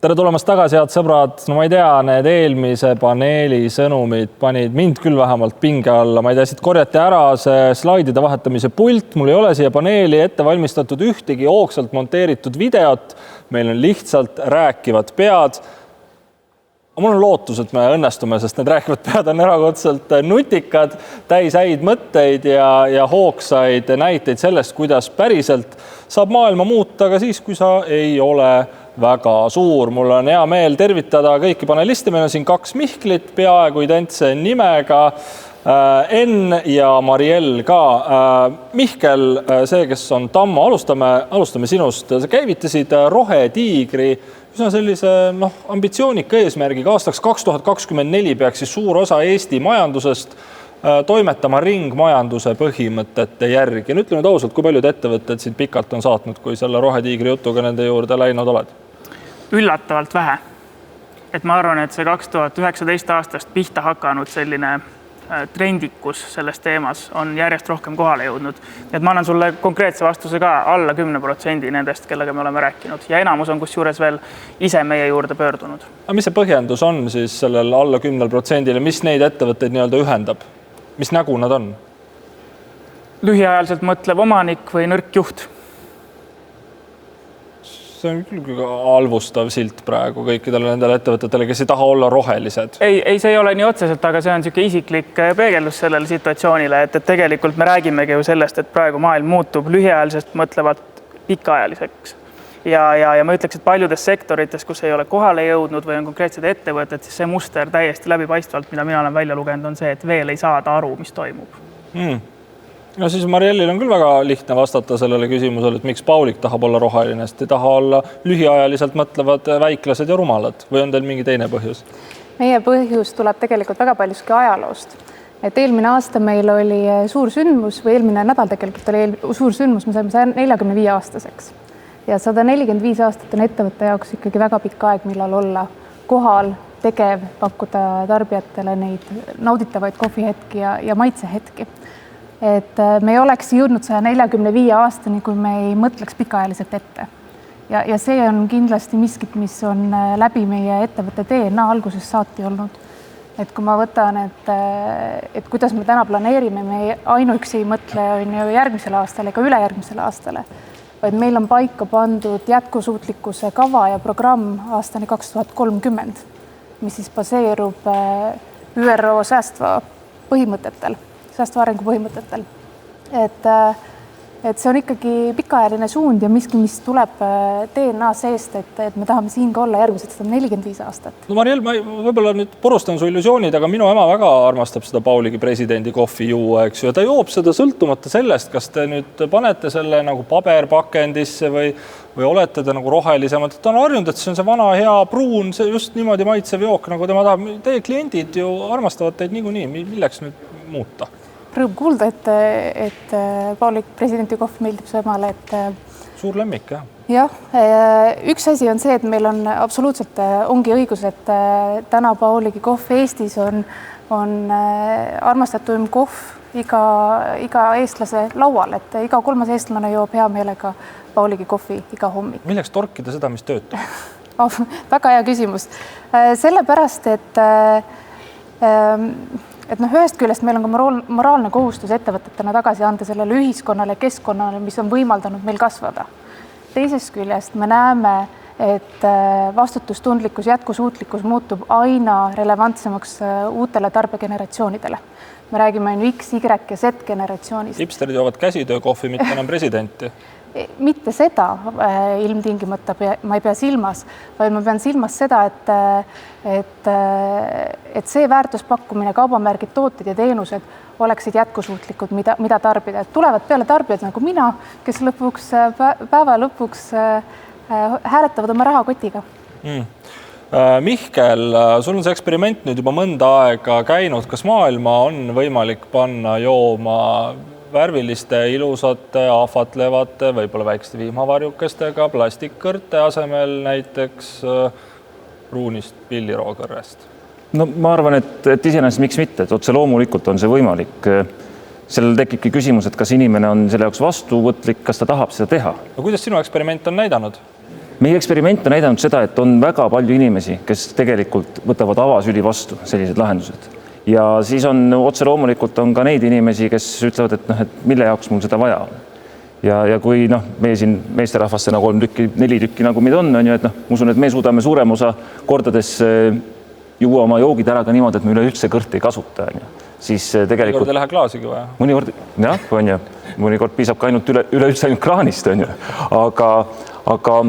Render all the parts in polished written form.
Tere tulemast tagasi, head sõbrad. No ma ei tea, need eelmise paneeli sõnumid panid mind küll vähemalt pinge alla. Ma ei tea, siit korjati ära see slaidide vahetamise pult. Mul ei ole siia paneeli ette valmistatud ühtegi hoogsalt monteeritud videot. Meil on lihtsalt rääkivad pead. Mul on lootus, et me õnnestume, sest need rääkivad pead on erakordselt nutikad, täis häid mõtteid ja hoogsaid näiteid sellest, kuidas päriselt saab maailma muuta ka siis, kui sa ei ole väga suur. Mul on hea meel tervitada kõiki panelisti. Meil on siin 2 Mihklit peaaegu identse nimega. Enn ja Mariell ka. Mihkel, see, kes on Tammo, alustame sinust. Sa käivitasid Rohetiigri üsna sellise ambitsioonika eesmärgiga. Aastaks 2024 peaks siis suur osa Eesti majandusest toimetama ringmajanduse põhimõtete järgi. Ja ütle nüüd ausalt, kui paljud ettevõtted siin pikalt on saatnud, kui selle Rohetiigri jutuga nende juurde läinud oled? Üllatavalt vähe. Et ma arvan, et see 2019 aastast pihta hakanud selline trendikus selles teemas on järjest rohkem kohale jõudnud. Et ma annan sulle konkreetse vastuse ka alla 10% nendest, kellega me oleme rääkinud. Ja enamus on kusjuures veel ise meie juurde pöördunud. Aga mis see põhjendus on siis sellel alla 10%-le? Mis neid ettevõtteid nii-öelda ühendab? Mis nägu nad on? Lühiajaliselt mõtlev omanik või nõrk juht. See on küll halvustav silt praegu kõikidele nendele ettevõtetele, kes ei taha olla rohelised. Ei, see ei ole nii otseselt, aga see on niisugune isiklik peegeldus sellele situatsioonile, et tegelikult me räägimegi ju sellest, et praegu maailm muutub lühiajaliselt mõtlevalt pikaajaliseks. Ja ma ütleks, et paljudes sektorites, kus ei ole kohale jõudnud või on konkreetsed ettevõtted, siis see muster täiesti läbipaistvalt, mida mina olen välja lugenud, on see, et veel ei saada aru, mis toimub. No siis Mariellil on küll väga lihtne vastata sellele küsimusele, et miks Paulik tahab olla roheline, sest ei taha olla lühiajaliselt mõtlevad väiklased ja rumalad või on teil mingi teine põhjus? Meie põhjus tuleb tegelikult väga paljuski ajaloost. Et eelmine aasta meil oli suur sündmus või eelmine nädal tegelikult oli suur sündmus, me saime 45 aastaseks. Ja 145 aastat on ettevõtte jaoks ikkagi väga pikk aeg, millal olla kohal, tegev, pakkuda tarbijatele neid nauditavaid kohvihetki ja maitsehetki. Et me ei oleks jõudnud 145 aastani, kui me ei mõtleks pikaajaliselt ette. Ja see on kindlasti miskit, mis on läbi meie ettevõtte DNA algusest saati olnud. Et kui ma võtan, et kuidas me täna planeerime, me ainuüksi ei mõtle järgmisel aastal ega ülejärgmisel aastale, vaid meil on paika pandud jätkusuutlikkuse kava ja programm aastani 2030, mis siis baseerub ÜRO säästva arengu põhimõtetel. Et see on ikkagi pikaajaline suund ja miski, mis tuleb DNA seest, et me tahame siin ka olla järgmised 145 aastat. No Mariell, ma võib-olla nüüd porustan su illusioonid, aga minu ema väga armastab seda Pauligi presidendi kohvi juua, eks ju. Ja ta joob seda sõltumata sellest, kas te nüüd panete selle nagu paberpakendisse või olete te nagu rohelisemad. Ta on harjunud, et see on see vana hea pruun, see just niimoodi maitsev jook, nagu tema tahab. Teie kliendid ju armastavad teid niikuinii. Milleks nüüd muuta? Rõõm kuulda, et Paulik presidenti kohv meeldib su emale. Suur lemmik, jah. Jah, üks asi on see, et meil on absoluutselt ongi õigus, et täna Pauligi kohv Eestis on armastatum kohv iga eestlase laual, et iga 3. eestlane joob hea meelega Pauligi kohvi iga hommik. Milleks torkida seda, mis töötab? Väga hea küsimus. Sellepärast, et ühest küljest meil on ka moraalne kohustus ettevõtetena tagasi anda sellele ühiskonnale, keskkonnale, mis on võimaldanud meil kasvada. Teisest küljest me näeme, et vastutustundlikkus, jätkusuutlikkus muutub aina relevantsemaks uutele tarbegeneratsioonidele. Me räägime X, Y ja Z generatsioonist. Hipsterid joovad käsitöökohvi, mitte enam presidenti. Mitte seda ilmtingimata ma ei pea silmas, vaid ma pean silmas seda, et see väärtuspakkumine, kaubamärgid, tooted ja teenused oleksid jätkusuutlikud, mida tarbida. Et tulevad peale tarbijad nagu mina, kes päeva lõpuks hääletavad oma rahakotiga. Mihkel, sul on see eksperiment nüüd juba mõnda aega käinud. Kas maailma on võimalik panna jooma värviliste, ilusate, ahvatlevate, võib-olla väikeste vihmavarjukestega, plastikkõrte asemel näiteks pruunist pillirookõrrest? No ma arvan, et iseenesest miks mitte, et otse loomulikult on see võimalik. Sellel tekibki küsimus, et kas inimene on selle jaoks vastuvõtlik, kas ta tahab seda teha. No kuidas sinu eksperiment on näidanud? meie eksperiment on näidanud seda, et on väga palju inimesi, kes tegelikult võtavad avasüli vastu sellised lahendused. Ja siis on otse loomulikult on ka neid inimesi, kes ütlevad, et mille jaoks mul seda vaja on. Ja kui meie siin meesterahvastena 3 tükki, 4 tükki nagu meid on ju, et usun, et me suudame suurem osa kordades juua oma joogid ära ka niimoodi, et me üleüldse kõrti ei kasuta. Siis tegelikult... Mõnikord ei lähe klaasigi vaja. Mõnikord, jah, on ju. Mõnikord piisab ka üleüldse ainult kraanist, on ju. Aga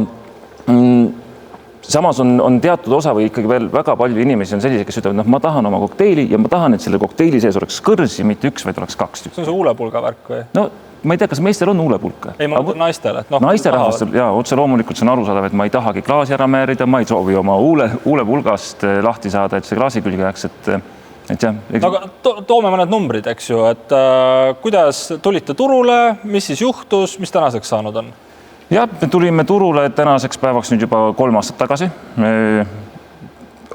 samas on teatud osa või ikkagi veel väga palju inimesi on sellised, kes ütlevad, ma tahan oma kokteili ja ma tahan, et selle kokteili sees oleks kõrsi, mitte 1, vaid oleks 2 tükki. See on see huulepulga värk või? No, ma ei tea, kas meestel on huulepulka? Ei, ma naistele. Naiste rahvastel, jaa, otse loomulikult see on arusaadav, et ma ei tahagi klaasi ära määrida, ma ei soovi oma huulepulgast lahti saada, et see klaasi külge jääks, et jah. Aga toome mõned numbrid, eks ju, et kuidas tulite turule, mis siis juhtus, mis tänaseks saanud on? Jah, me tulime turule tänaseks päevaks nüüd juba 3 aastat tagasi. Me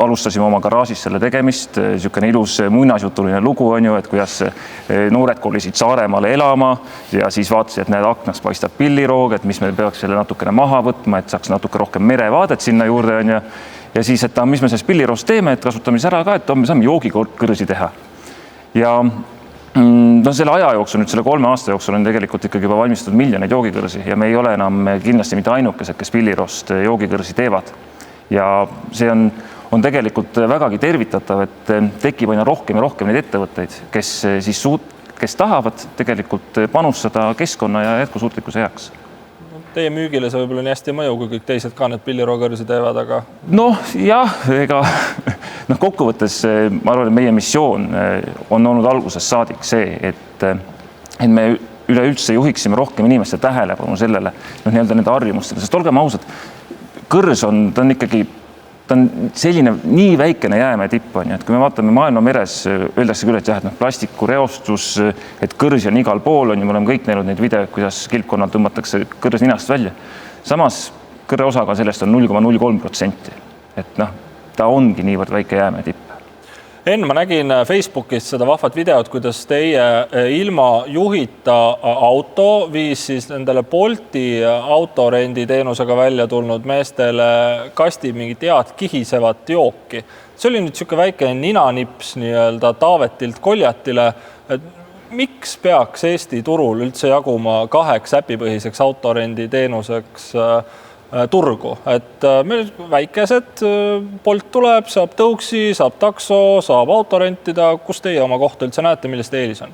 alustasime oma garaažis selle tegemist, niisugune ilus muinasjutuline lugu on ju, et kuidas noored kolisid Saaremaale elama ja siis vaatasid, et näed, aknast paistab pilliroog, et mis me peaks selle natukene maha võtma, et saaks natuke rohkem merevaadet sinna juurde on ja siis, et mis me sellest pilliroost teeme, et kasutame siis ära ka, et me saame joogikõrsi teha. Ja selle aja jooksul, nüüd selle 3 aasta jooksul on tegelikult ikkagi juba valmistatud miljoneid joogikõrsi ja me ei ole enam kindlasti mitte ainukesed, kes pilliroost joogikõrsi teevad. Ja see on tegelikult vägagi tervitatav, et tekib aina rohkem ja rohkem neid ettevõtteid, kes tahavad tegelikult panustada keskkonna ja jätkusuutlikkuse heaks. Teie müügile see võib-olla nii hästi mõju, kui kõik teised ka need pillirookõrsi teevad, aga... Jah, ega kokkuvõttes ma arvan, et meie missioon on olnud algusest saadik see, et me üleüldse juhiksime rohkem inimeste tähelepanu sellele, nende harjumustele, sest olgem ausad, kõrs on selline nii väikene jäämäe tipp on, et kui me vaatame maailma meres, öeldakse küll, et jah, et plastikureostus, et kõrsi on igal pool on ja me oleme kõik näinud neid videoid, kuidas kilpkonnal tõmmatakse kõrs ninast välja. Samas kõrre osaga sellest on 0,03%. Et ta ongi niivõrd väike jäämäe tipp. Enn, ma nägin Facebookis seda vahvat videot, kuidas teie ilma juhita auto viis siis nendele Bolti autorendi teenusega välja tulnud meestele kasti mingit head kihisevat jooki. See oli nüüd siuke väike ninanips nii-öelda Taavetilt Koljatile. Miks peaks Eesti turul üldse jaguma 2 äpipõhiseks autorendi teenuseks turgu, et meil väikesed, Bolt tuleb, saab tõuksi, saab takso, saab auto rentida. Kus teie oma kohta üldse näete, millest eelis on?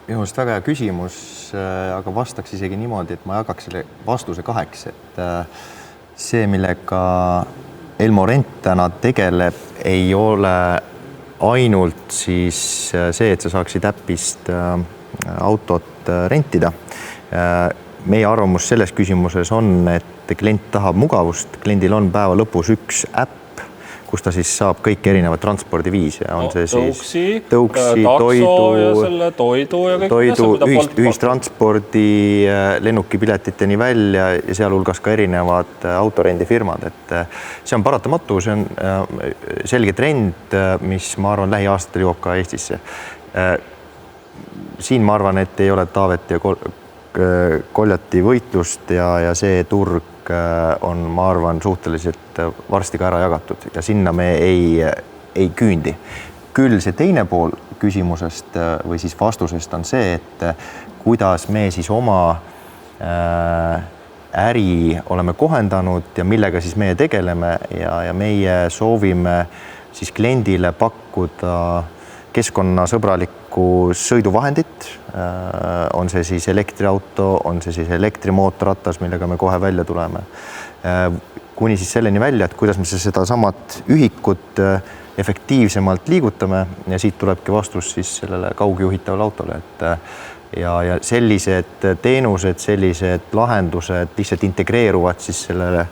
Minu arust väga hea küsimus, aga vastaks isegi niimoodi, et ma jagaks selle vastuse 2, et see, millega Elmo Rent täna tegeleb, ei ole ainult siis see, et sa saaksid äpist autot rentida. Meie arvamus selles küsimuses on, et klient tahab mugavust, kliendil on päeva lõpus 1 äpp, kus ta siis saab kõik erinevad transpordiviise. On see siis tõuksi, toidu, ühistranspordi, lennukipiletiteni välja ja sealhulgas ka erinevad autorendifirmad. Et see on paratamatu, see on selge trend, mis ma arvan lähiaastatel jõuab ka Eestisse. Siin ma arvan, et ei ole Taavet ja Koljati võitlust ja see turg on, ma arvan, suhteliselt varsti ka ära jagatud ja sinna me ei küündi. Küll see teine pool küsimusest või siis vastusest on see, et kuidas me siis oma äri oleme kohendanud ja millega siis meie tegeleme ja meie soovime siis kliendile pakkuda keskkonnasõbralikku sõiduvahendit, on see siis elektriauto, on see siis elektrimootorratas, millega me kohe välja tuleme. Kuni siis selleni välja, et kuidas me seda samat ühikut efektiivsemalt liigutame ja siit tulebki vastus siis sellele kaugjuhitavale autole. Ja sellised teenused, sellised lahendused lihtsalt integreeruvad siis sellele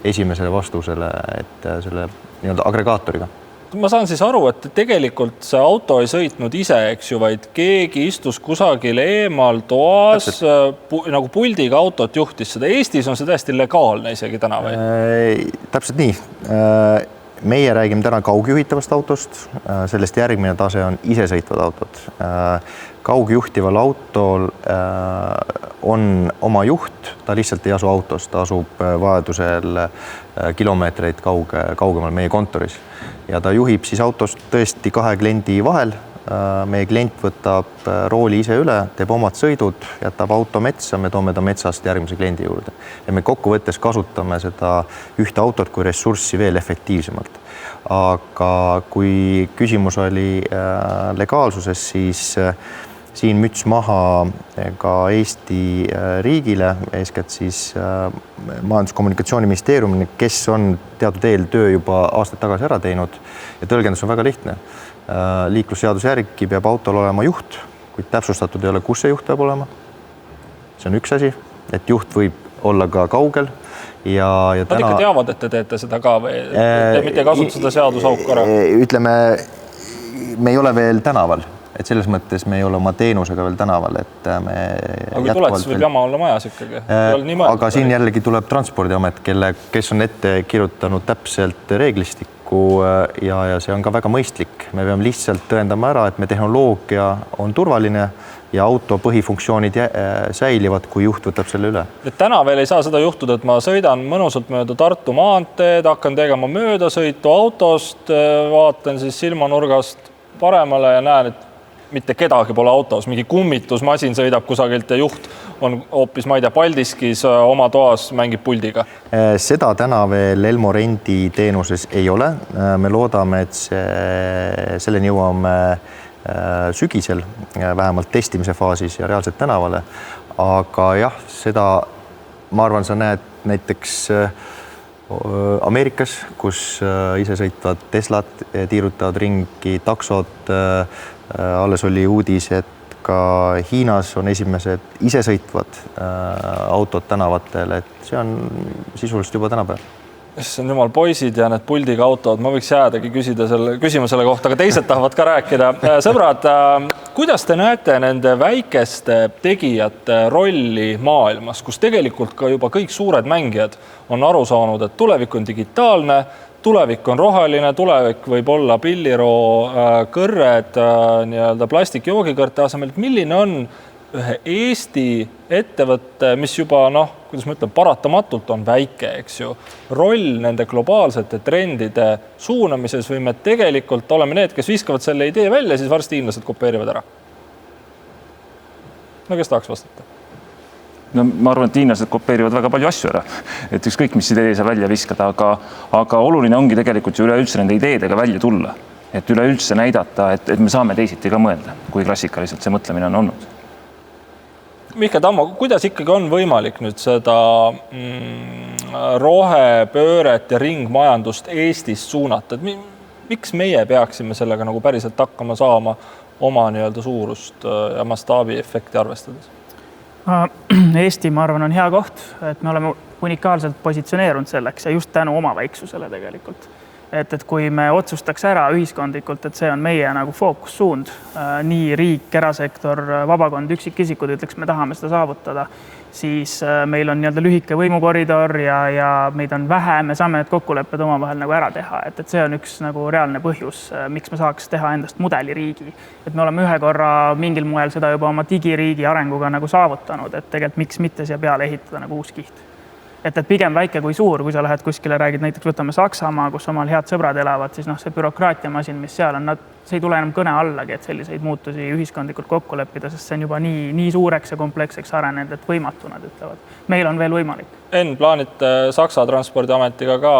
esimesele vastusele, et selle nii-öelda agregaatoriga. Ma saan siis aru, et tegelikult see auto ei sõitnud ise, eks ju, vaid keegi istus kusagil eemal toas, nagu puldiga autot juhtis seda. Eestis on see täiesti legaalne isegi täna või? Täpselt nii. meie räägime täna kaugjuhitavast autost, sellest järgmine tase on isesõitvad autod. Kaugjuhtival autol on oma juht, ta lihtsalt ei asu autos, ta asub vajadusel kilomeetreid kaugemal meie kontoris ja ta juhib siis autost tõesti 2 kliendi vahel. Meie klient võtab rooli ise üle, teeb omad sõidud, jätab auto metsa, me toome ta metsast järgmise kliendi juurde. Ja me kokkuvõttes kasutame seda ühte autot kui ressurssi veel efektiivsemalt. Aga kui küsimus oli legaalsuses, siis siin müts maha ka Eesti riigile, eeskätt siis Majandus- ja Kommunikatsiooniministeeriumile, kes on teatud eeltöö juba aastaid tagasi ära teinud ja tõlgendus on väga lihtne. Liiklusseaduse järgi peab autol olema juht, kuid täpsustatud ei ole, kus see juht peab olema. See on üks asi, et juht võib olla ka kaugel ja Nad ikka teavad, et te teete seda ka või te mitte kasuta seda seadusauku ära? Ütleme, me ei ole veel tänaval, et selles mõttes me ei ole oma teenusega veel tänaval, et me aga kui tuled, siis võib jama olla majas ikkagi. Aga siin jällegi tuleb Transpordiamet, kes on ette kirjutanud täpselt reeglistikku ja see on ka väga mõistlik. Me peame lihtsalt tõendama ära, et me tehnoloogia on turvaline ja auto põhifunktsioonid säilivad, kui juht võtab selle üle. Et täna veel ei saa seda juhtuda, et ma sõidan mõnusalt mööda Tartu maanteed, hakkan tegema möödasõitu autost, vaatan siis silmanurgast paremale ja näen, et mitte kedagi pole autos, mingi kummitusmasin sõidab kusagilt ja juht on hoopis, ma ei tea, Paldiskis oma toas mängib puldiga. Seda täna veel Elmo Rendi teenuses ei ole. Me loodame, et selleni jõuame sügisel, vähemalt testimise faasis ja reaalselt tänavale. Aga jah, seda ma arvan, sa näed näiteks Ameerikas, kus isesõitvad Teslad tiirutavad ringi, taksod, alles oli uudis, et ka Hiinas on esimesed isesõitvad autod tänavatel, et see on sisuliselt juba tänapäev. See on jumal poisid ja need puldiga autod, ma võiks jäädagi küsima selle kohta, aga teised tahavad ka rääkida. Sõbrad, kuidas te näete nende väikeste tegijate rolli maailmas, kus tegelikult ka juba kõik suured mängijad on aru saanud, et tulevik on digitaalne, tulevik on roheline, tulevik võib olla pilliroo kõrred nii-öelda plastikjoogikõrte asemel. Milline on ühe Eesti ettevõtte, mis juba, kuidas ma ütlen, paratamatult on väike, eks ju, roll nende globaalsete trendide suunamises või me tegelikult oleme need, kes viskavad selle idee välja, siis varsti hiinlased kopeerivad ära? No kes tahaks vastata? No, ma arvan, et hiinlased kopeerivad väga palju asju ära, et ükskõik, mis idee sa välja viskada, aga oluline ongi tegelikult ju üleüldse nende ideedega välja tulla, et üleüldse näidata, et me saame teisiti ka mõelda, kui klassikaliselt see mõtlemine on olnud. Mihkel Tammo, kuidas ikkagi on võimalik nüüd seda rohepööret ja ringmajandust Eestist suunata? Miks meie peaksime sellega nagu päriselt hakkama saama oma nii-öelda suurust ja mastaabi efekti arvestades? Eesti, ma arvan, on hea koht, et me oleme unikaalselt positsioneerunud selleks ja just tänu oma väiksusele tegelikult. Et kui me otsustaks ära ühiskondlikult, et see on meie nagu fookussuund, nii riik, erasektor, vabakond, üksikisikud ütleks, me tahame seda saavutada, siis meil on nii-öelda lühike võimukoridor ja meid on vähe, me saame need kokkulepped omavahel nagu ära teha, et see on üks nagu reaalne põhjus, miks me saaks teha endast mudeliriigi. Et me oleme ühe korra mingil moel seda juba oma digiriigi arenguga nagu saavutanud, et tegelikult miks mitte siia peale ehitada nagu uus kiht. Et pigem väike kui suur, kui sa lähed kuskile, räägid näiteks võtame Saksamaa, kus omal head sõbrad elavad, siis see bürokraatiamasin, mis seal on, see ei tule enam kõne allagi, et selliseid muutusi ühiskondlikult kokku leppida, sest see on juba nii suureks ja kompleksseks arenenud, et võimatu, nad ütlevad. Meil on veel võimalik. Enn, plaanid Saksa Transpordiametiga ka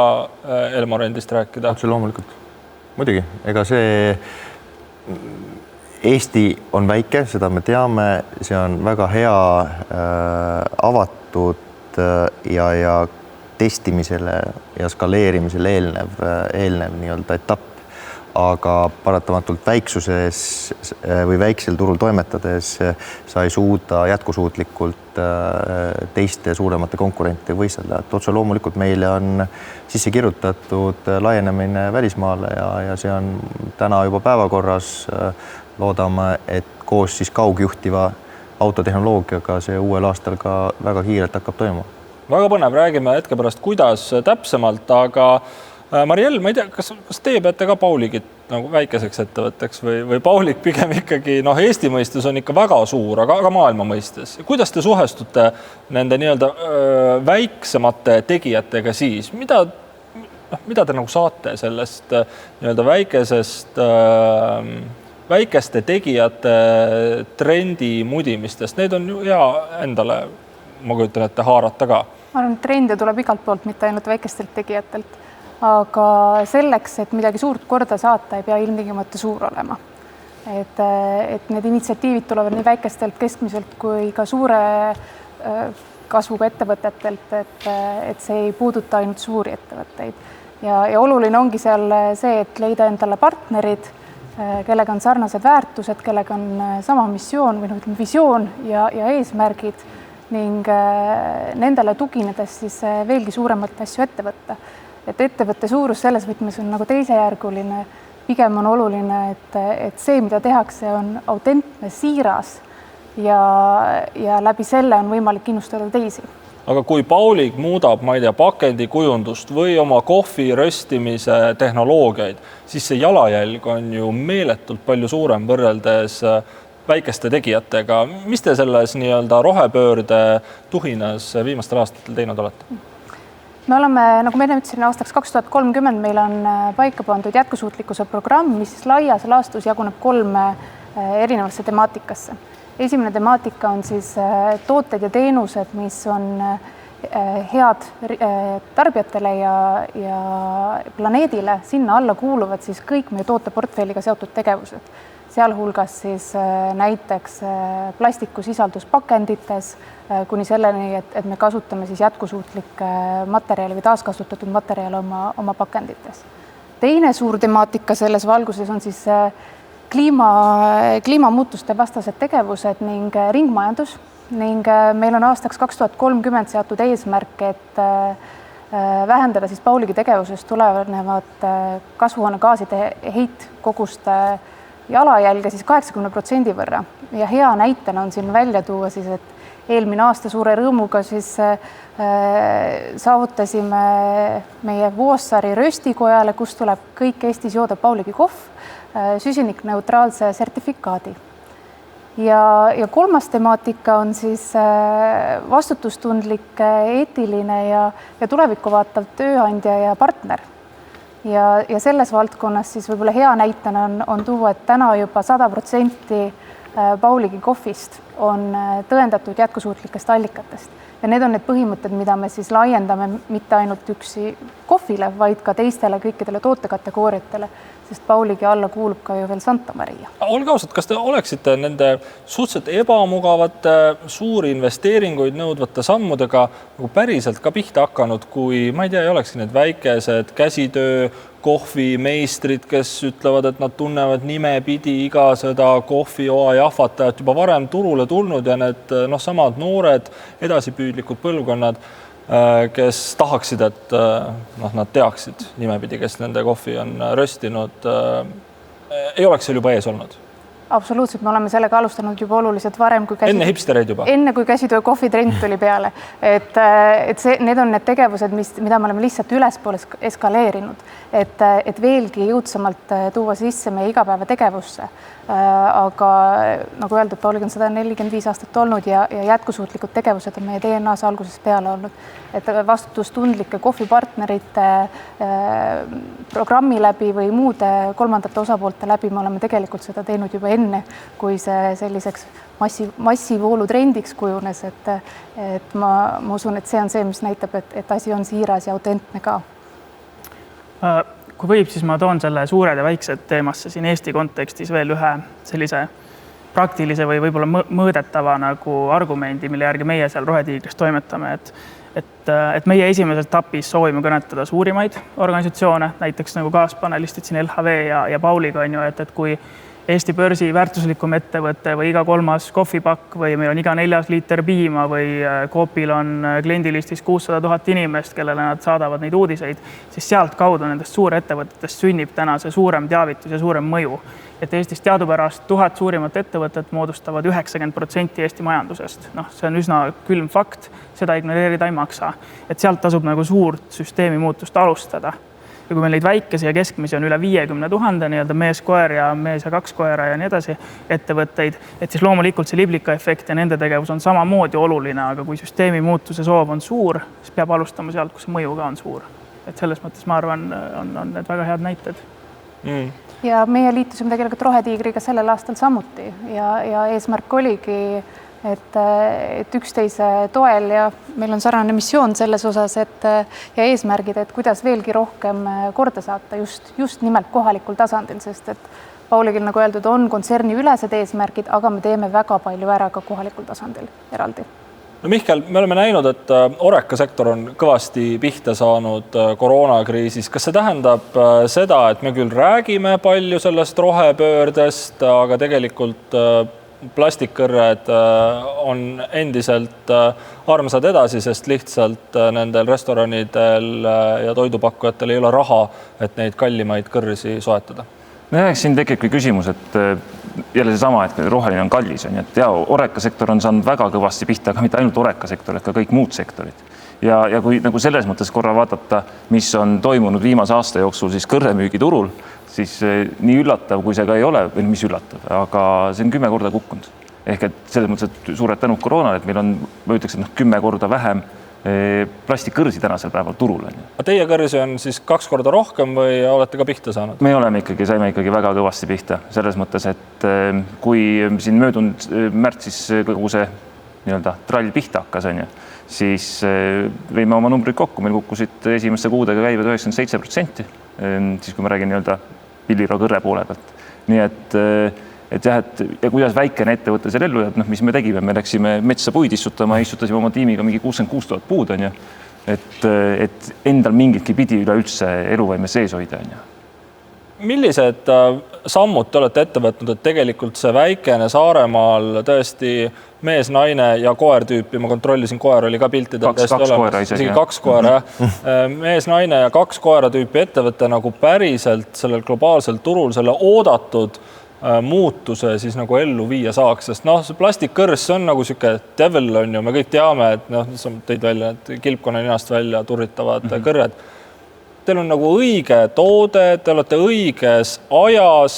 Elmo Rendist rääkida? Otse loomulikult. Muidugi, ega see Eesti on väike, seda me teame, see on väga hea avatud ja testimisele ja skaleerimisele eelnev nii-öelda etapp, aga paratamatult väiksuses või väiksel turul toimetades sa ei suuda jätkusuutlikult teiste suuremate konkurente võistelda. Et otse loomulikult meile on sisse kirjutatud laienemine välismaale ja see on täna juba päevakorras. Loodame, et koos siis kaugjuhtiva autotehnoloogiaga see uuel aastal ka väga kiirelt hakkab toimuma. Väga põnev, räägime hetke pärast, kuidas täpsemalt, aga Mariell, ma ei tea, kas teie peate ka Pauligit nagu väikeseks ettevõtteks või Paulig pigem ikkagi, Eesti mõistes on ikka väga suur, aga maailma mõistes. Kuidas te suhestute nende nii-öelda väiksemate tegijatega siis? Mida te nagu saate sellest nii-öelda väikeste tegijate trendi mudimistest? Need on ju hea endale, ma kujutan ette, haarata ka. Ma arvan, et trende tuleb igalt poolt, mitte ainult väikestelt tegijatelt. Aga selleks, et midagi suurt korda saata, ei pea ilmtingimata suur olema. Et need initsiatiivid tulevad nii väikestelt, keskmiselt kui ka suure kasvuga ettevõtetelt, et see ei puuduta ainult suuri ettevõtteid. Ja oluline ongi seal see, et leida endale partnerid, kellega on sarnased väärtused, kellega on sama missioon või visioon ja eesmärgid ning nendele tuginedes siis veelgi suuremat asju ette võtta. Et ettevõtte suurus selles võtmes on nagu teisejärguline, pigem on oluline, et see, mida tehakse, on autentne, siiras ja läbi selle on võimalik innustada teisi. Aga kui Paulig muudab, ma ei tea, pakendikujundust või oma kohvi röstimise tehnoloogiaid, siis see jalajälg on ju meeletult palju suurem võrreldes väikeste tegijatega. Mis te selles nii-öelda rohepöörde tuhinas viimastel aastatel teinud olete? Me oleme, nagu ma enne ütlesin, aastaks 2030 meil on paika pandud jätkusuutlikkuse programm, mis laias laastus jaguneb 3 erinevasse temaatikasse. Esimene temaatika on siis tooted ja teenused, mis on head tarbijatele ja planeedile. Sinna alla kuuluvad siis kõik meie tooteportfelliga seotud tegevused. Sealhulgas siis näiteks plastikusisaldus pakendites kuni selleni, et me kasutame siis jätkusuutlikke materjali või taaskasutatud materjale oma pakendites. Teine suur temaatika selles valguses on siis kliimamuutuste vastased tegevused ning ringmajandus ning meil on aastaks 2030 seatud eesmärk, et vähendada siis Pauligi tegevusest tulenevat kasvuhoonegaaside heitkoguste jalajälge siis 80% võrra. Ja hea näitena on siin välja tuua siis, et eelmine aasta suure rõõmuga siis saavutasime meie Voossaari röstikojale, kus tuleb kõik Eestis jooda Pauligi kohv, süsinikneutraalse sertifikaadi. Ja kolmas temaatika on siis vastutustundlik, eetiline ja tulevikku vaatav tööandja ja partner. Ja selles valdkonnas siis võib-olla hea näitena on tuua, et täna juba 100% Pauligi kohvist on tõendatud jätkusuutlikest allikatest. Ja need on need põhimõtted, mida me siis laiendame mitte ainult üksi kohvile, vaid ka teistele kõikidele tootekategooriatele, sest Pauligi alla kuulub ka ju veel Santa Maria. Olge ausad, kas te oleksite nende suhteliselt ebamugavate, suuri investeeringuid nõudvate sammudega nagu päriselt ka pihta hakanud, kui ma ei tea, ei olekski need väikesed käsitöö kohvimeistrid, kes ütlevad, et nad tunnevad nimepidi iga seda kohvioa jahvatajat juba varem turule tulnud ja need samad noored edasipüüdlikud põlvkonnad, kes tahaksid, et nad teaksid nimepidi, kes nende kohvi on röstinud, ei oleks seal juba ees olnud? Absoluutselt, me oleme sellega alustanud juba oluliselt varem, kui enne hipstereid juba? Enne kui käsitöö kohvitrend tuli peale. Et need on need tegevused, mida me oleme lihtsalt ülespoole eskaleerinud, et veelgi jõudsamalt tuua sisse meie igapäeva tegevusse. Aga nagu öeldud, Paulig on 145 aastat olnud ja jätkusuutlikud tegevused on meie DNA-s algusest peale olnud. Et vastutustundlike kohvipartnerite programmi läbi või muude kolmandate osapoolte läbi me oleme tegelikult seda teinud juba enne, kui see selliseks massivoolu trendiks kujunes. Et ma usun, et see on see, mis näitab, et asi on siiras ja autentne ka. Kui võib, siis ma toon selle suured ja väiksed teemasse siin Eesti kontekstis veel ühe sellise praktilise või võib-olla mõõdetava nagu argumendi, mille järgi meie seal Rohetiigris toimetame, et meie esimeses etapis soovime kõnetada suurimaid organisatsioone, näiteks nagu kaaspanelistid siin LHV ja Paulig on ju, et kui Eesti börsi väärtuslikum ettevõte või iga 3. kohvipakk või meil on iga 4. liiter piima või Coopil on kliendilistis 600 000 inimest, kellele nad saadavad neid uudiseid, siis sealt kaudu nendest suurettevõtetest sünnib täna see suurem teavitus ja suurem mõju. Et Eestis teadupärast 1000 suurimat ettevõtet moodustavad 90% Eesti majandusest. See on üsna külm fakt, seda ignoreerida ei maksa. Et sealt tasub nagu suurt süsteemi muutust alustada. ja kui meil neid väikesi ja keskmisi on üle 50 000 nii-öelda mees-koer ja mees ja 2 koera ja nii edasi ettevõtteid, et siis loomulikult see liblika efekt ja nende tegevus on samamoodi oluline, aga kui süsteemi muutuse soov on suur, siis peab alustama sealt, kus mõju ka on suur. Et selles mõttes ma arvan, on need väga head näited. Ja meie liitusime tegelikult Rohetiigriga sellel aastal samuti ja eesmärk oligi, et üksteise toel ja meil on sarnane missioon selles osas, ja eesmärgid, et kuidas veelgi rohkem korda saata just nimelt kohalikul tasandil, sest et Pauligil, nagu öeldud, on kontserni ülesed eesmärgid, aga me teeme väga palju ära ka kohalikul tasandil eraldi. No Mihkel, me oleme näinud, et Oreca sektor on kõvasti pihta saanud koroonakriisis. Kas see tähendab seda, et me küll räägime palju sellest rohepöördest, aga tegelikult plastikkõrred on endiselt armsad edasi, sest lihtsalt nendel restoranidel ja toidupakkujatel ei ole raha, et neid kallimaid kõrsi soetada? No siin tekibki küsimus, et jälle seesama, et roheline on kallis, et Oreca sektor on saanud väga kõvasti pihta, aga mitte ainult Oreca sektor, et ka kõik muud sektorid. Ja kui nagu selles mõttes korra vaadata, mis on toimunud viimase aasta jooksul siis kõrremüügiturul, siis nii üllatav, kui see ka ei ole, või mis üllatav, aga see on 10 korda kukkunud. Ehk et selles mõttes, et suured tänud koroonale, et meil on, ma ütleks, et 10 korda vähem plastikkõrsi tänasel päeval turul. A teie kõrsi on siis 2 korda rohkem või olete ka pihta saanud? Me saime ikkagi väga kõvasti pihta selles mõttes, et kui siin möödunud märtsis kogu see nii-öelda trall pihta hakkas, siis võime oma numbrid kokku, meil kukkusid esimeste kuudega käibed 97%, siis kui ma räägin nii-öelda pillirokõrre poole pealt. Nii et jah, ja kuidas väikene ettevõte seal ellu jääb, mis me tegime, me läksime metsa puid istutasime oma tiimiga mingi 66 000 puud, et endal mingitki pidi üleüldse eluvõime sees hoida. Millised sammud te olete ette võtnud, et tegelikult see väikene Saaremaal tõesti mees, naine ja koer tüüpi, ma kontrollisin, koer oli ka piltidel isegi 2 koera, mees, naine ja 2 koera tüüpi ettevõte nagu päriselt sellel globaalsel turul selle oodatud muutuse siis nagu ellu viia saaks, sest see plastikkõrs on nagu siuke devil on ju, me kõik teame, et sa tõid välja, et kilpkonna ninast välja turritavad kõrred. Teil on nagu õige toode, te olete õiges ajas,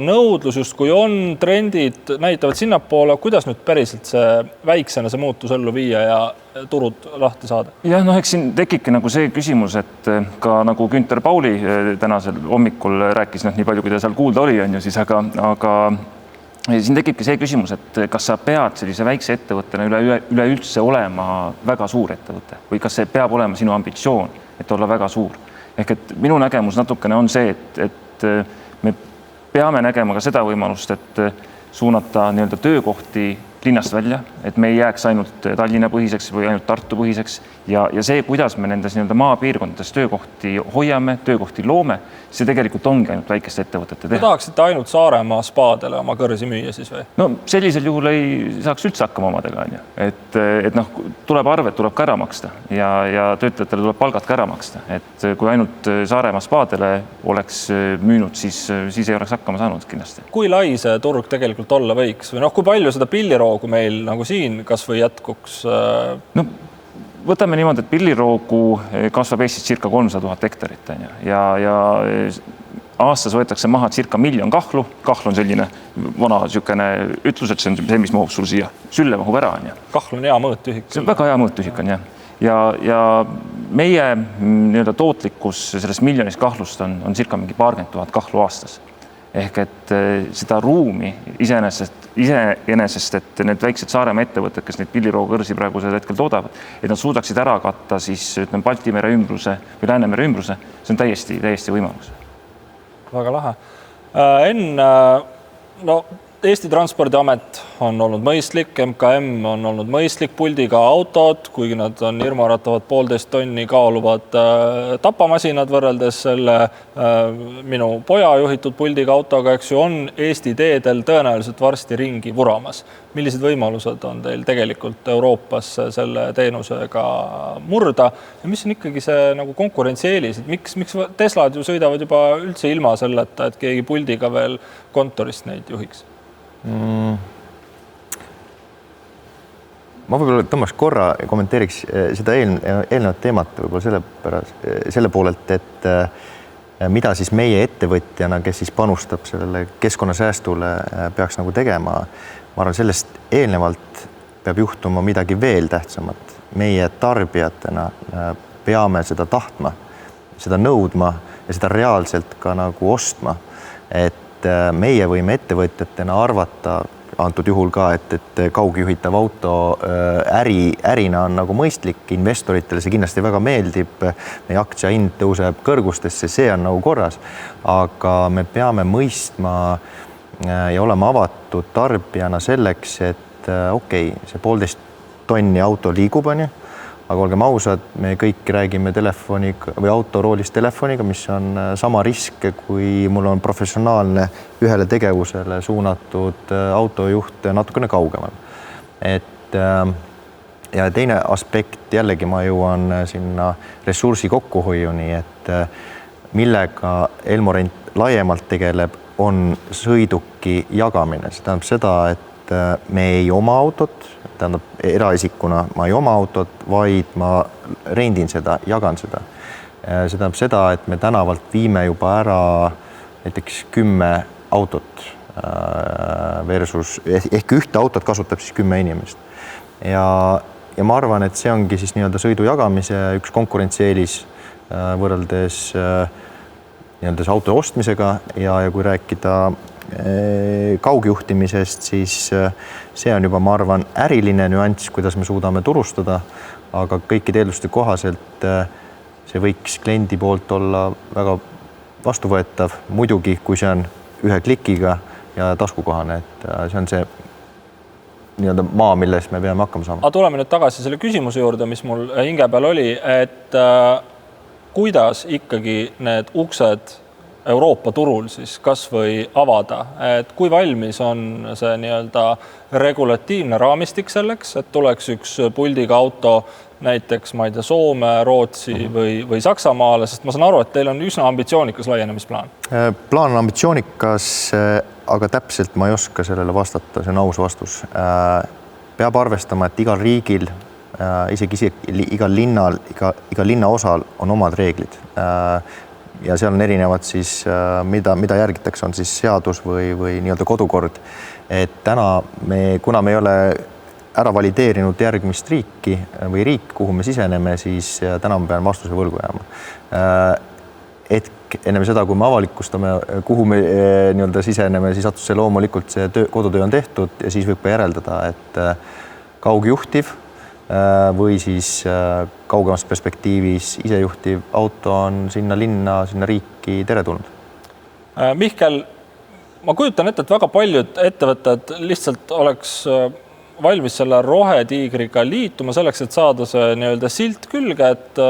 nõudlus justkui on, trendid näitavad sinnapoole, kuidas nüüd päriselt see väiksena see muutus ellu viia ja turud lahti saada? Jah, eks siin tekibki nagu see küsimus, et ka nagu Günter Pauli tänasel hommikul rääkis nii palju, kui ta seal kuulda oli, siis aga siin tekibki see küsimus, et kas sa pead sellise väikse ettevõttena üleüldse olema väga suur ettevõte või kas see peab olema sinu ambitsioon, et olla väga suur. Ehk et minu nägemus natukene on see, et me peame nägema ka seda võimalust, et suunata nii-öelda töökohti linnast välja, et me ei jääks ainult Tallinna põhiseks või ainult Tartu põhiseks ja see, kuidas me nendes nii-öelda maapiirkondades töökohti hoiame, töökohti loome, see tegelikult ongi ainult väikeste ettevõtete teha. Te tahaksite ainult Saaremaa spaadele oma kõrsi müüa siis või? No sellisel juhul ei saaks üldse hakkama omadega, et tuleb arved, tuleb ka ära maksta ja töötajatele tuleb palgad ka ära maksta, et kui ainult Saaremaa spaadele oleks müünud, siis ei oleks hakkama saanud kindlasti. Kui lai see turg tegelikult olla võiks või kui palju seda pilliroogu meil nagu siin kas või jätkuks? Võtame niimoodi, et pilliroogu kasvab Eestis circa 300 000 hektarit ja aastas võetakse maha circa 1 000 000 kahlu. Kahl on selline vana ütlus, et see on see, mis mahub sul siia. Sülle mahub ära. Kahl on hea mõõtühik. See on väga hea mõõtühik on ja meie nii-öelda tootlikkus sellest 1 000 000 kahlust on circa mingi 20 000 kahlu aastas. Ehk et seda ruumi iseenesest, et need väiksed Saaremaa ettevõtted, kes neid pilliroogu-kõrsi praegu seda hetkel toodavad, et nad suudaksid ära katta siis Balti mere ümbruse või Läänemere ümbruse, see on täiesti võimalus. Väga lahe. Eesti Transpordiamet on olnud mõistlik, MKM on olnud mõistlik, puldiga autod, kuigi nad on hirmuäratavad 1,5 tonni kaaluvad tapamasinad võrreldes selle minu poja juhitud puldiga autoga, on Eesti teedel tõenäoliselt varsti ringi vuramas. Millised võimalused on teil tegelikult Euroopas selle teenusega murda ja mis on ikkagi see nagu konkurentsieelis, et miks Teslad ju sõidavad juba üldse ilma selleta, et keegi puldiga veel kontorist neid juhiks? Ma võib-olla tõmbaks korra ja kommenteeriks seda eelnevat teemat võib-olla selle poolelt, mida siis meie ettevõtjana, kes siis panustab sellele keskkonnasäästule, peaks nagu tegema. Ma arvan, sellest eelnevalt peab juhtuma midagi veel tähtsamat. Meie tarbijatena peame seda tahtma, seda nõudma ja seda reaalselt ka nagu ostma. Et meie võime ettevõtjatena arvata, antud juhul ka, et kaugjuhitav auto ärina on nagu mõistlik, investoritele see kindlasti väga meeldib, meie aktsiahind tõuseb kõrgustesse, see on nagu korras, aga me peame mõistma ja olema avatud tarbijana selleks, et okei, see 1,5 tonni auto liigub, aga olgem ausad, me kõik räägime telefoniga või autoroolist telefoniga, mis on sama risk, kui mul on professionaalne ühele tegevusele suunatud autojuht natukene kaugemal. Et ja teine aspekt, jällegi ma jõuan sinna ressursi kokkuhoiuni, et millega Elmorent laiemalt tegeleb, on sõiduki jagamine. See tähendab seda, et me ei oma autot, tähendab eraisikuna ma ei oma autot, vaid ma rendin seda, jagan seda. See tähendab seda, et me tänavalt viime juba ära näiteks 10 autot versus ehk ühte autot kasutab siis 10 inimest. Ja ma arvan, et see ongi siis nii-öelda sõidu jagamise üks konkurentsieelis võrreldes nii-öelda auto ostmisega ja kui rääkida kaugjuhtimisest, siis see on juba, ma arvan, äriline nüanss, kuidas me suudame turustada, aga kõikide eelduste kohaselt see võiks kliendi poolt olla väga vastuvõetav, muidugi, kui see on ühe klikiga ja taskukohane, et see on see nii-öelda maa, milles me peame hakkama saama. Aga tuleme nüüd tagasi selle küsimuse juurde, mis mul hinge peal oli, et kuidas ikkagi need uksed Euroopa turul siis kas või avada, et kui valmis on see nii-öelda regulatiivne raamistik selleks, et tuleks üks puldiga auto näiteks, ma ei tea, Soome, Rootsi või Saksamaale, sest ma saan aru, et teil on üsna ambitsioonikas laienemisplaan. Plaan on ambitsioonikas, aga täpselt ma ei oska sellele vastata, see on aus vastus. Peab arvestama, et igal riigil, isegi igal linna osal on omad reeglid. Ja seal on erinevad siis, mida järgitakse, on siis seadus või nii-öelda kodukord. Et täna kuna me ei ole ära valideerinud järgmist riiki või riik, kuhu me siseneme, siis täna ma pean vastuse võlgu jääma. Hetk enne seda, kui me avalikustame, kuhu me nii-öelda siseneme, siis see loomulikult see kodutöö on tehtud ja siis võib ka järeldada, et kaugjuhtiv või siis kaugemas perspektiivis isejuhtiv auto on sinna linna, sinna riiki teretulnud. Mihkel, ma kujutan ette, et väga paljud ettevõtted lihtsalt oleks valmis selle rohetiigriga liituma selleks, et saada see nii-öelda silt külge, et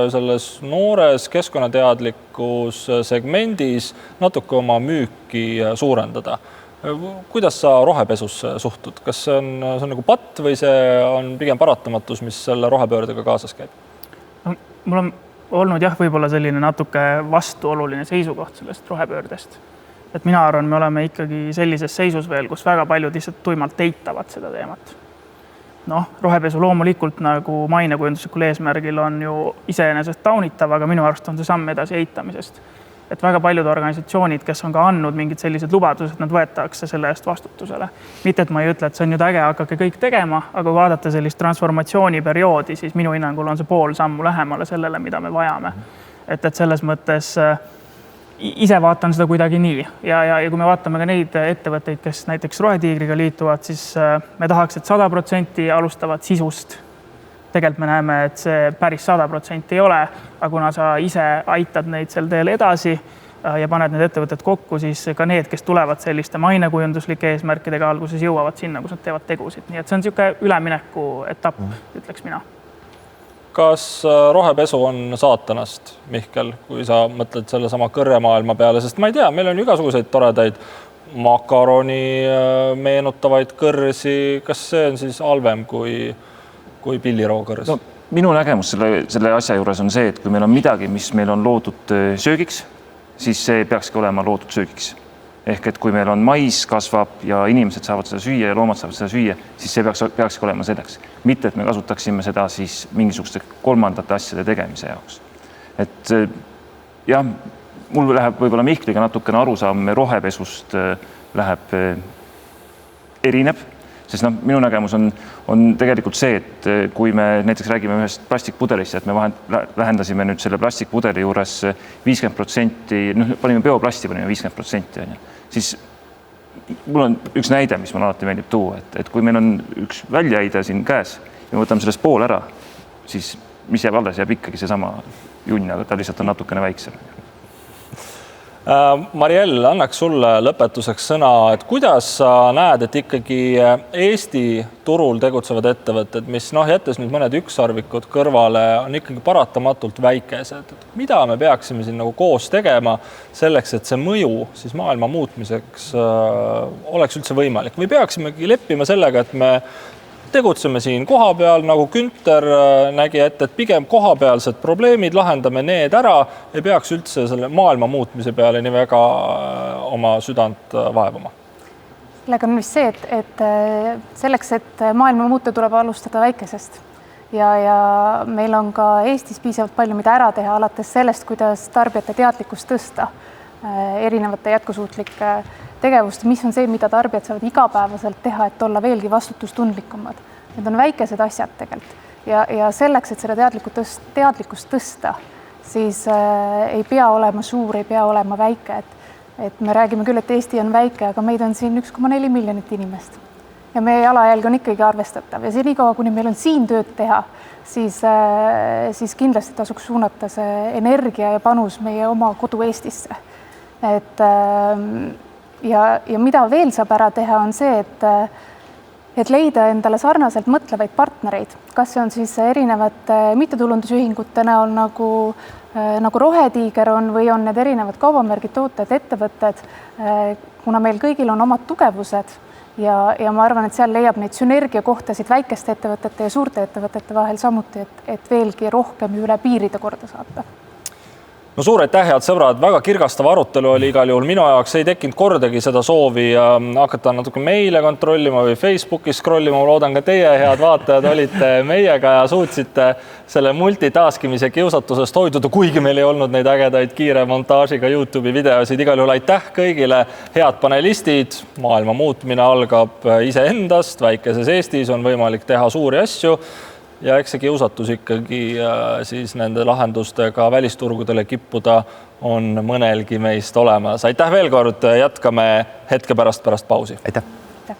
selles noores keskkonnateadlikus segmendis natuke oma müüki suurendada. Kuidas sa rohepesusse suhtud? Kas see on nagu patt või see on pigem paratamatus, mis selle rohepöördega kaasas käib? Mul on olnud võib-olla selline natuke vastuoluline seisukoht sellest rohepöördest. Et mina arvan, me oleme ikkagi sellises seisus veel, kus väga paljud lihtsalt tuimalt eitavad seda teemat. Rohepesu loomulikult nagu mainekujunduslikul eesmärgil on ju iseenesest taunitav, aga minu arust on see samm edasi eitamisest. Et väga paljud organisatsioonid, kes on ka andnud mingid sellised lubadused, nad võetakse selle eest vastutusele. Mitte, et ma ei ütle, et see on nüüd äge, hakake kõik tegema, aga vaadata sellist transformatsiooniperioodi, siis minu hinnangul on see pool sammu lähemale sellele, mida me vajame. Et selles mõttes ise vaatan seda kuidagi nii. Ja kui me vaatame ka neid ettevõtteid, kes näiteks rohetiigriga liituvad, siis me tahaks, et 100% alustavad sisust. Tegelikult me näeme, et see päris 100% ei ole, aga kuna sa ise aitad neid sel teel edasi ja paned need ettevõtted kokku, siis ka need, kes tulevad selliste mainekujunduslike eesmärkidega alguses jõuavad sinna, kus nad teevad tegusid. Nii et see on niisugune ülemineku etapp, ütleks mina. Kas rohepesu on saatanast, Mihkel, kui sa mõtled selle sama kõrremaailma peale, sest ma ei tea, meil on igasuguseid toredaid makaroni meenutavaid kõrsi, kas see on siis halvem kui pillirookõrs? Minu nägemus selle asja juures on see, et kui meil on midagi, mis meil on loodud söögiks, siis see peakski olema loodud söögiks. Ehk et kui meil on mais kasvab ja inimesed saavad seda süüa ja loomad saavad seda süüa, siis see peakski olema selleks. Mitte, et me kasutaksime seda siis mingisuguste kolmandate asjade tegemise jaoks. Et jah, mul läheb võib-olla Mihkliga natukene arusaam rohepesust läheb erineb, sest minu nägemus on tegelikult see, et kui me näiteks räägime ühest plastikpudelist, et me vähendasime nüüd selle plastikpudeli juures 50%, panime bioplasti, panime 50%, siis mul on üks näide, mis mul alati meeldib tuua, et kui meil on üks väljaheide siin käes ja me võtame sellest pool ära, siis mis jääb alles, jääb ikkagi seesama junn, aga ta lihtsalt on natukene väiksem. Mariell, annaks sulle lõpetuseks sõna, et kuidas sa näed, et ikkagi Eesti turul tegutsevad ettevõtted, mis jättes nüüd mõned ükssarvikud kõrvale, on ikkagi paratamatult väikesed. Mida me peaksime siin nagu koos tegema selleks, et see mõju siis maailma muutmiseks oleks üldse võimalik? Või peaksimegi leppima sellega, et me tegutseme siin kohapeal, nagu Günther nägi ette, et pigem kohapealsed probleemid, lahendame need ära, ei peaks üldse selle maailma muutmise peale nii väga oma südant vaevama. Sellega on vist see, et selleks, et maailma muuta, tuleb alustada väikesest. Ja meil on ka Eestis piisavalt palju, mida ära teha, alates sellest, kuidas tarbijate teadlikkust tõsta erinevate jätkusuutlike tegevust, mis on see, mida tarbijad saavad igapäevaselt teha, et olla veelgi vastutustundlikumad. Need on väikesed asjad tegelikult. Ja selleks, et seda teadlikkust tõsta, siis ei pea olema suur, ei pea olema väike. Et me räägime küll, et Eesti on väike, aga meid on siin 1,4 miljonit inimest. Ja meie jalajälg on ikkagi arvestatav. Ja senikaua, kuni meil on siin tööd teha, siis kindlasti tasuks suunata see energia ja panus meie oma kodu Eestisse. Ja mida veel saab ära teha, on see, et leida endale sarnaselt mõtlevaid partnereid. Kas see on siis erinevate mittetulundusühingute näol nagu Rohetiiger on või on need erinevad kaubamärgid, tooted, ettevõtted, kuna meil kõigil on omad tugevused ja ma arvan, et seal leiab neid sünergiakohtasid väikeste ettevõtete ja suurte ettevõtete vahel samuti, et veelgi rohkem üle piiride korda saata. No suur aitäh, head sõbrad, väga kirgastav arutelu oli igal juhul. Minu jaoks ei tekkinud kordagi seda soovi hakata natuke meile kontrollima või Facebookis scrollima. Ma loodan ka teie, head vaatajad, olite meiega ja suutsite selle multitaskimise kiusatusest hoiduda, kuigi meil ei olnud neid ägedaid kiire montaažiga YouTube'i videosid. Igal juhul aitäh kõigile, head panelistid. Maailma muutmine algab iseendast. Väikeses Eestis on võimalik teha suuri asju. Ja eks see kiusatus ikkagi siis nende lahendustega välisturgudele kippuda on mõnelgi meist olemas. Aitäh veel kord, jätkame hetke pärast pausi. Aitäh! Aitäh!